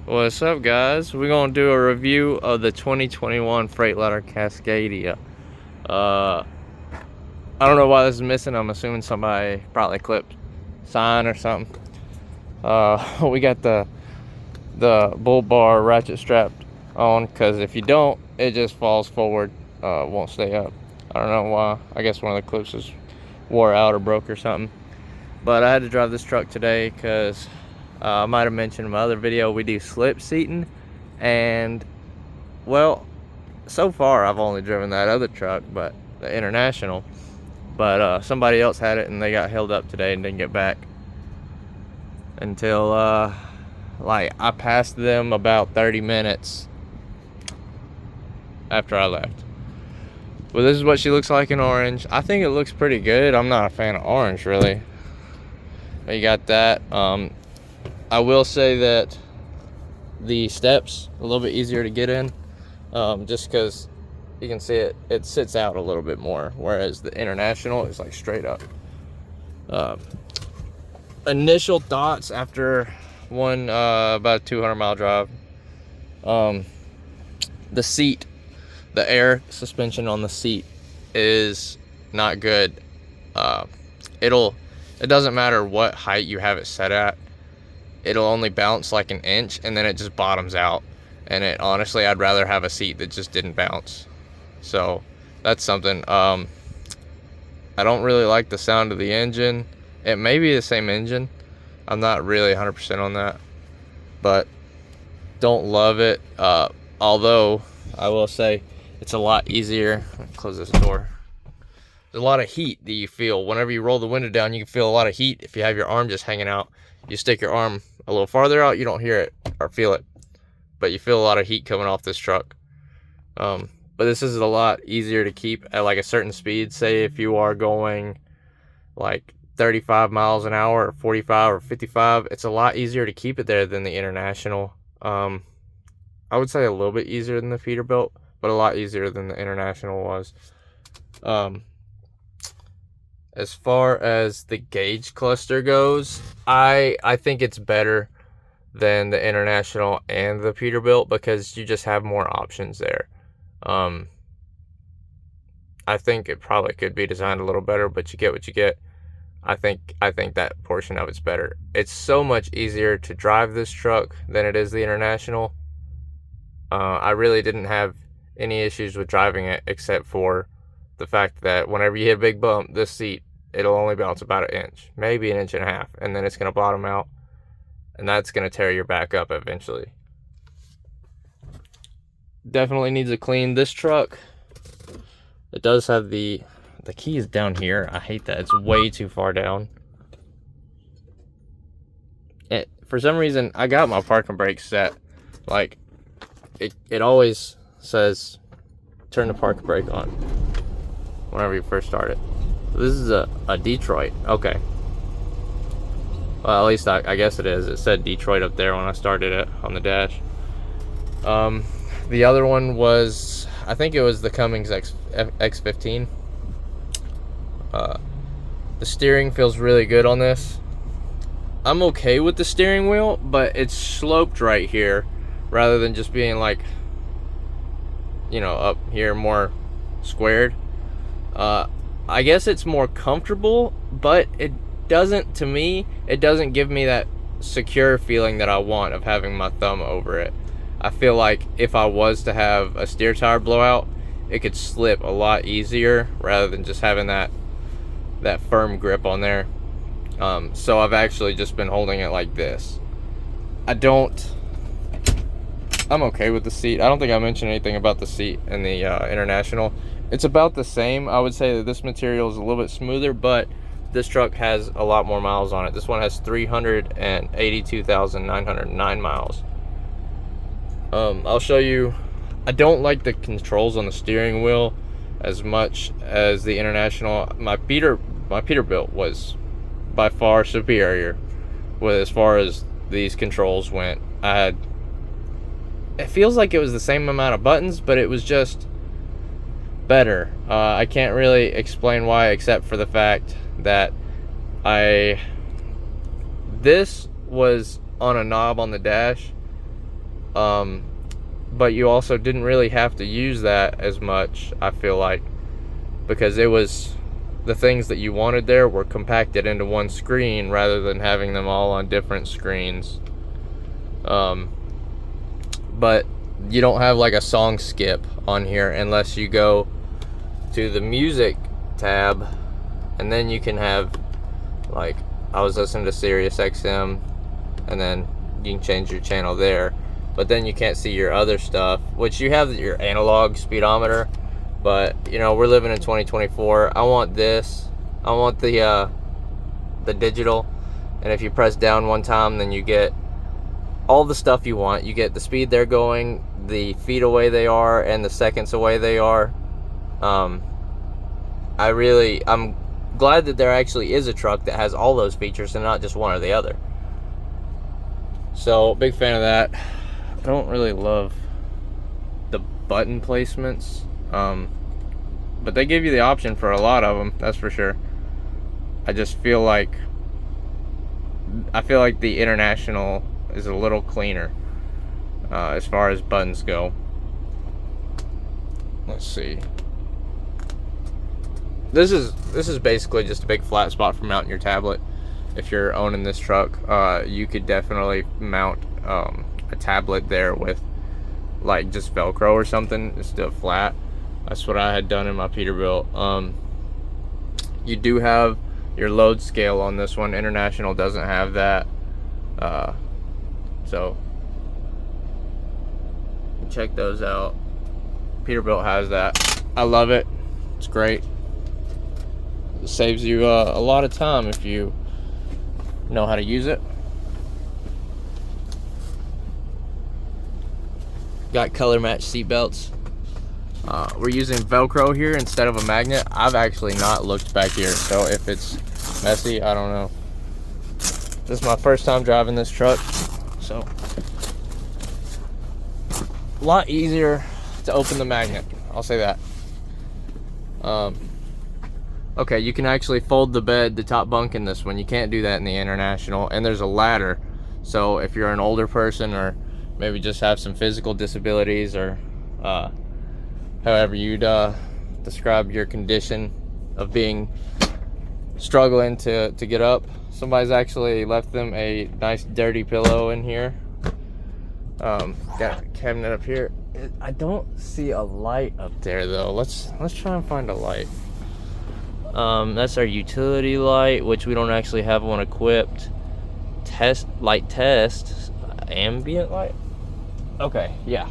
What's up, guys? We're gonna do a review of the 2021 freightliner Cascadia. I don't know why this is missing. I'm assuming somebody probably clipped sign or something. We got the bull bar ratchet strapped on, because if you don't, it just falls forward, won't stay up. I don't know why. I guess one of the clips is wore out or broke or something. But I had to drive this truck today because I might have mentioned in my other video, we do slip seating, and well, so far I've only driven that other truck, but the International, but somebody else had it and they got held up today and didn't get back until like I passed them about 30 minutes after I left. Well, this is what she looks like in orange. I think it looks pretty good. I'm not a fan of orange, really. But you got that. I will say that the steps a little bit easier to get in, just because you can see it sits out a little bit more, whereas the International is like straight up. Initial thoughts after one about a 200-mile drive. The seat, the air suspension on the seat is not good. It doesn't matter what height you have it set at, it'll only bounce like an inch and then it just bottoms out. And honestly, I'd rather have a seat that just didn't bounce. So that's something. I don't really like the sound of the engine. It may be the same engine, I'm not really 100% on that, but don't love it. Although I will say it's a lot easier. Let me close this door. There's a lot of heat that you feel whenever you roll the window down. You can feel a lot of heat if you have your arm just hanging out. You stick your arm a little farther out, you don't hear it or feel it, but you feel a lot of heat coming off this truck. But this is a lot easier to keep at like a certain speed. Say if you are going like 35 miles an hour or 45 or 55, it's a lot easier to keep it there than the International. I would say a little bit easier than the Peterbilt, but a lot easier than the International was. As far as the gauge cluster goes, I think it's better than the International and the Peterbilt because you just have more options there. I think it probably could be designed a little better, but you get what you get. I think that portion of it's better. It's so much easier to drive this truck than it is the International. I really didn't have any issues with driving it, except for the fact that whenever you hit a big bump, this seat, it'll only bounce about an inch, maybe an inch and a half, and then it's going to bottom out, and that's going to tear your back up eventually. Definitely needs a clean. This truck, it does have the key is down here. I hate that. It's way too far down. For some reason, I got my parking brake set. Like, it always says turn the parking brake on whenever you first start it. This is a Detroit. Okay. Well, at least I guess it is. It said Detroit up there when I started it on the dash. The other one was, I think it was the Cummins X15. The steering feels really good on this. I'm okay with the steering wheel, but it's sloped right here rather than just being like, you know, up here more squared. I guess it's more comfortable, but it doesn't, to me, it doesn't give me that secure feeling that I want of having my thumb over it. I feel like if I was to have a steer tire blowout, it could slip a lot easier rather than just having that firm grip on there. So I've actually just been holding it like this. I'm okay with the seat. I don't think I mentioned anything about the seat in the International. It's about the same. I would say that this material is a little bit smoother, but this truck has a lot more miles on it. This one has 382,909 miles. I'll show you. I don't like the controls on the steering wheel as much as the International. My Peterbilt was by far superior with as far as these controls went. It feels like it was the same amount of buttons, but it was just better. I can't really explain why, except for the fact that this was on a knob on the dash, But you also didn't really have to use that as much, I feel like, because it was the things that you wanted there were compacted into one screen rather than having them all on different screens. But you don't have like a song skip on here unless you go to the music tab, and then you can have, like, I was listening to Sirius XM, and then you can change your channel there, but then you can't see your other stuff, which you have your analog speedometer. But you know, we're living in 2024. I want this. I want the digital, and if you press down one time, then you get all the stuff you want. You get the speed they're going, the feet away they are, and the seconds away they are. I'm glad that there actually is a truck that has all those features and not just one or the other. So, big fan of that. I don't really love the button placements, but they give you the option for a lot of them, that's for sure. I just feel like the International is a little cleaner as far as buttons go. Let's see. This is basically just a big flat spot for mounting your tablet. If you're owning this truck, you could definitely mount a tablet there with like just Velcro or something instead of flat. That's what I had done in my Peterbilt. You do have your load scale on this one. International doesn't have that. So check those out. Peterbilt has that. I love it. It's great. It saves you a lot of time if you know how to use it. Got color match seat belts. We're using Velcro here instead of a magnet. I've actually not looked back here, so if it's messy, I don't know. This is my first time driving this truck, so a lot easier to open the magnet, I'll say that. Okay, you can actually fold the bed, the top bunk in this one. You can't do that in the International, and there's a ladder. So if you're an older person, or maybe just have some physical disabilities, or however you'd describe your condition of being struggling to get up, somebody's actually left them a nice dirty pillow in here. Got a cabinet up here. I don't see a light up there though. Let's try and find a light. That's our utility light, which we don't actually have one equipped. Test, ambient light. Okay, yeah,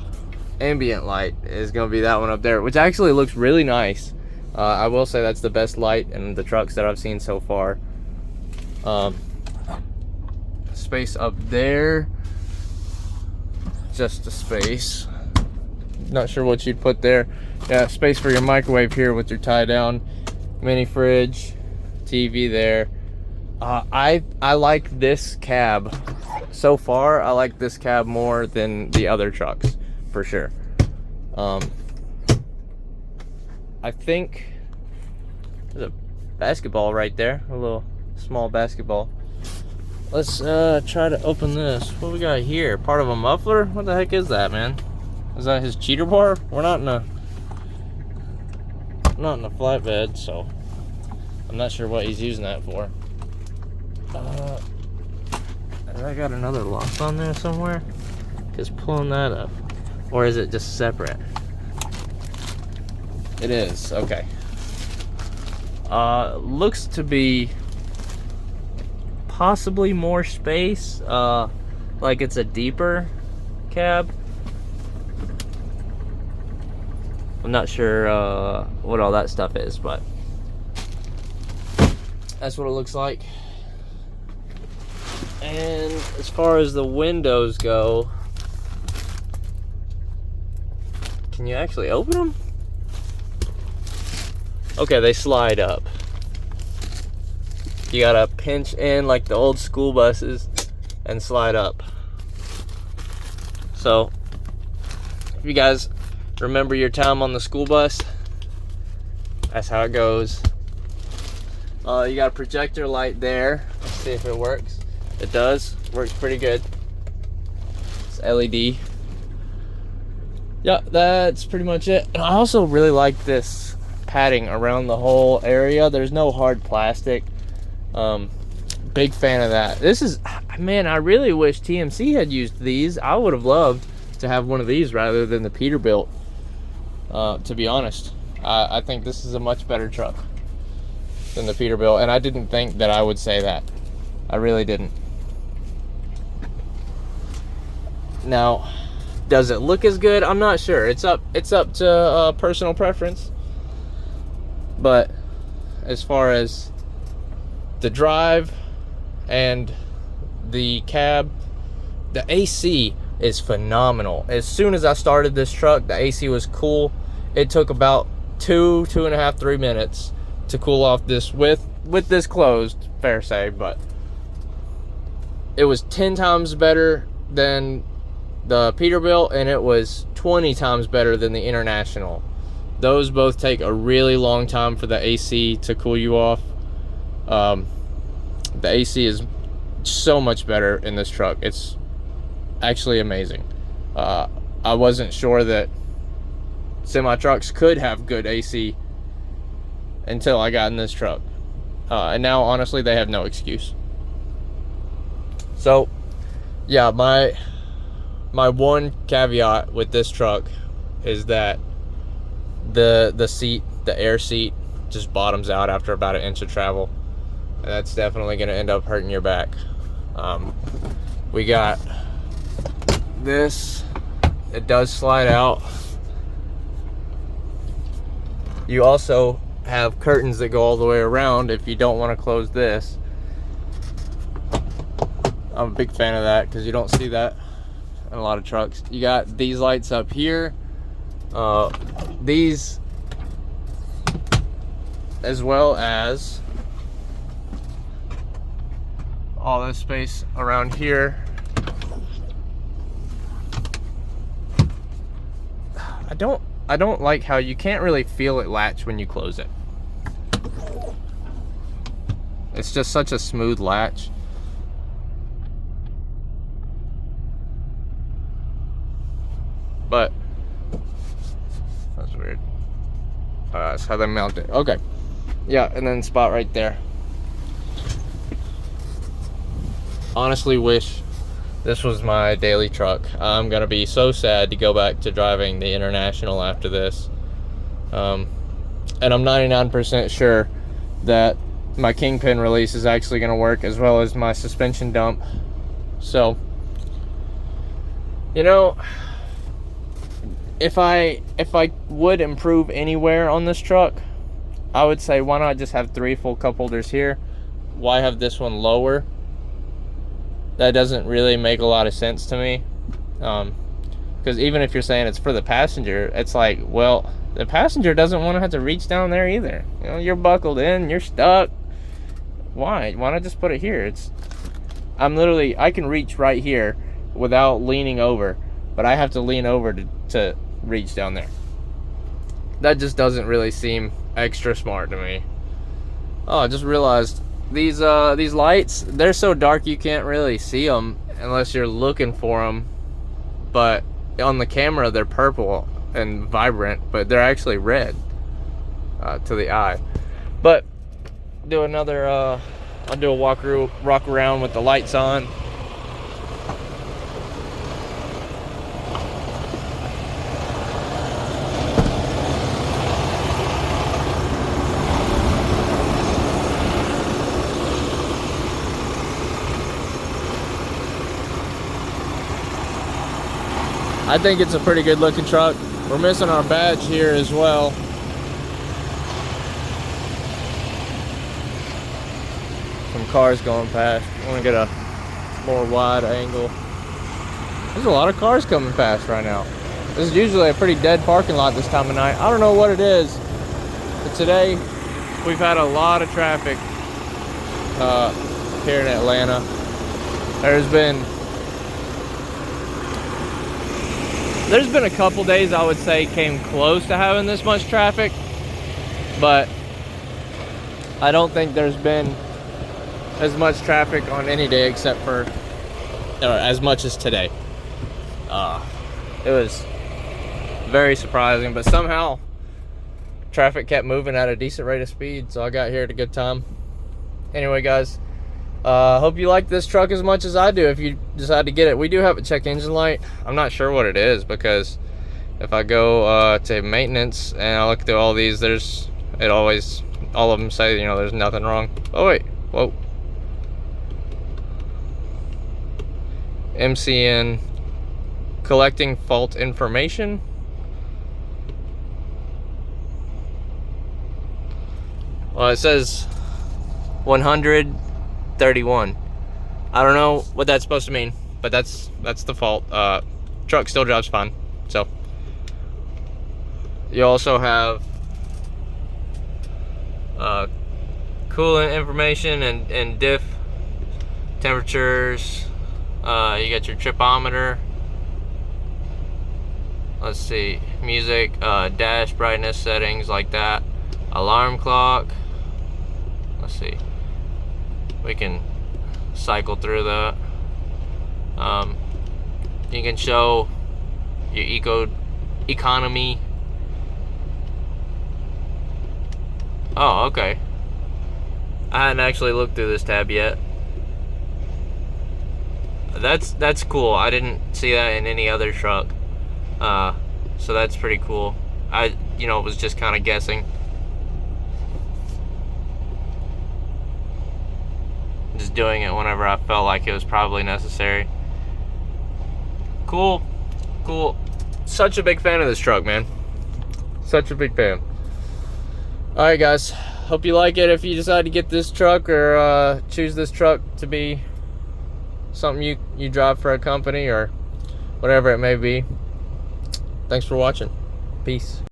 ambient light is gonna be that one up there, which actually looks really nice. I will say that's the best light in the trucks that I've seen so far. Space up there, just a space. Not sure what you'd put there. Yeah, space for your microwave here with your tie down mini fridge, TV there. I like this cab so far. I like this cab more than the other trucks for sure. I think there's a basketball right there, a little small basketball. Let's try to open this. What we got here? Part of a muffler? What the heck is that, man? Is that his cheater bar? We're not in a flatbed, so I'm not sure what he's using that for. Have I got another lock on there somewhere? Just pulling that up. Or is it just separate? It is, okay. Looks to be possibly more space, like it's a deeper cab. I'm not sure what all that stuff is, but that's what it looks like. And as far as the windows go, can you actually open them? Okay, they slide up. You gotta pinch in like the old school buses and slide up. So if you guys remember your time on the school bus, that's how it goes. You got a projector light there. Let's see if it works. It does. Works pretty good. It's LED. Yeah, that's pretty much it. And I also really like this padding around the whole area. There's no hard plastic. Big fan of that. This is, man, I really wish TMC had used these. I would have loved to have one of these rather than the Peterbilt, to be honest. I think this is a much better truck than the Peterbilt, and I didn't think that I would say that. I really didn't. Now, does it look as good? I'm not sure. It's up to personal preference. But as far as the drive and the cab, the AC is phenomenal. As soon as I started this truck, the AC was cool. It took about 2.5, 3 minutes to cool off this with this closed, fair say, but it was 10 times better than the Peterbilt, and it was 20 times better than the International. Those both take a really long time for the AC to cool you off. The AC is so much better in this truck. It's actually amazing. I wasn't sure that semi trucks could have good AC until I got in this truck. And now, honestly, they have no excuse. So, yeah, my one caveat with this truck is that the seat, the air seat, just bottoms out after about an inch of travel. And that's definitely going to end up hurting your back. We got this. It does slide out. You also have curtains that go all the way around if you don't want to close this. I'm a big fan of that because you don't see that in a lot of trucks. You got these lights up here. These, as well as all this space around here. I don't like how you can't really feel it latch when you close it. It's just such a smooth latch. But that's weird. That's how they mount it. Okay. Yeah, and then spot right there. Honestly wish this was my daily truck. I'm gonna be so sad to go back to driving the International after this. And I'm 99% sure that my Kingpin release is actually gonna work, as well as my suspension dump. So, you know, if I would improve anywhere on this truck, I would say, why not just have 3 full cup holders here? Why have this one lower? That doesn't really make a lot of sense to me. Because even if you're saying it's for the passenger, it's like, well, the passenger doesn't want to have to reach down there either. You know, you're buckled in, you're stuck. Why not just put it here? I can reach right here without leaning over, but I have to lean over to reach down there. That just doesn't really seem extra smart to me. Oh, I just realized these lights, they're so dark you can't really see them unless you're looking for them. But on the camera, they're purple and vibrant, but they're actually red to the eye. But do another, I'll do a walk around with the lights on. I think it's a pretty good looking truck. We're missing our badge here as well. Some cars going past. I want to get a more wide angle. There's a lot of cars coming past right now. This is usually a pretty dead parking lot this time of night. I don't know what it is, but today we've had a lot of traffic here in Atlanta. There's been a couple days I would say came close to having this much traffic, but I don't think there's been as much traffic on any day except for, or as much as today. It was Very surprising, but somehow traffic kept moving at a decent rate of speed, so I got here at a good time. Anyway, guys, hope you like this truck as much as I do if you decide to get it. We do have a check engine light. I'm not sure what it is, because if I go to maintenance and I look through all these, all of them say, you know, there's nothing wrong. Oh wait, whoa. MCN collecting fault information. Well, it says 131. I don't know what that's supposed to mean, but that's the fault. Truck still drives fine. So you also have coolant information and diff temperatures. You got your tripometer. Let's see, music, dash brightness settings like that. Alarm clock. Let's see, we can cycle through that. You can show your economy. Oh, okay. I hadn't actually looked through this tab yet. That's cool. I didn't see that in any other truck. So that's pretty cool. I was just kind of guessing. Just doing it whenever I felt like it was probably necessary. Cool. Such a big fan of this truck, man. Such a big fan. Alright, guys. Hope you like it. If you decide to get this truck or choose this truck to be something you drive for a company or whatever it may be. Thanks for watching. Peace.